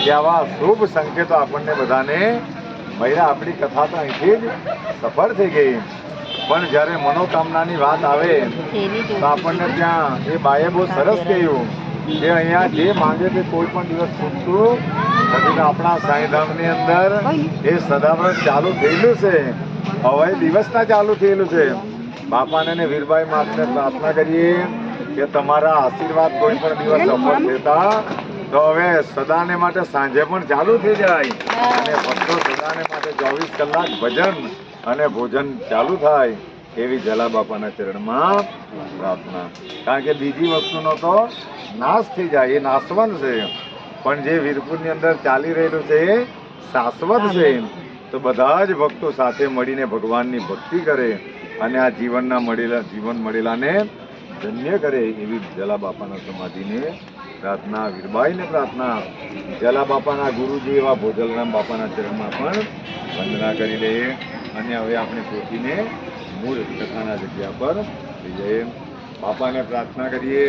કે આવા શુભ સંકેતો આપણને બધાને મળ્યા. આપણી કથા તો અહીંથી જ સફળ થઈ ગઈ. પણ જ્યારે મનોકામનાની વાત આવે તો આપણને ત્યાં એ બાએ બહુ સરસ કહ્યું કે અહીંયા જે માંગે તે કોઈ પણ દિવસ છૂટતું નથી. આપણા સાંઈધામની અંદર એ સદાવ્રત ચાલુ થયેલું છે. હવે દિવસના ચાલુ થયેલું છે. બાપાને ને વીરબાઈ માતને પ્રાર્થના કરીએ કે તમારા આશીર્વાદ કોઈ પણ દિવસ સફળ થતા તો હવે સદાને માટે સાંજે પણ ચાલુ થઈ જાય અને ભક્તો સદાને માટે 24 કલાક ભજન અને ભોજન ચાલુ થાય એવી જલા બાપાના ચરણમાં પ્રાર્થના. કારણ કે બીજી વસ્તુનો તો નાશ થઈ જાય, એ નાશવંત છે. પણ જે વીરપુરની અંદર ચાલી રહેલું છે એ શાશ્વત છે. તો બધા જ ભક્તો સાથે મળીને ભગવાનની ભક્તિ કરે અને આ જીવન મળેલાને ધન્ય કરે એવી જલા બાપાના સમાધિને પ્રાર્થના, વીરબાઈને પ્રાર્થના, જલા બાપાના ગુરુજી એવા ભોજલરામ બાપાના ચરણમાં પણ વંદના કરી લઈએ. અને હવે આપણે પહોંચીને મૂળ કથાના જગ્યા પર જઈએ. બાપાને પ્રાર્થના કરીએ.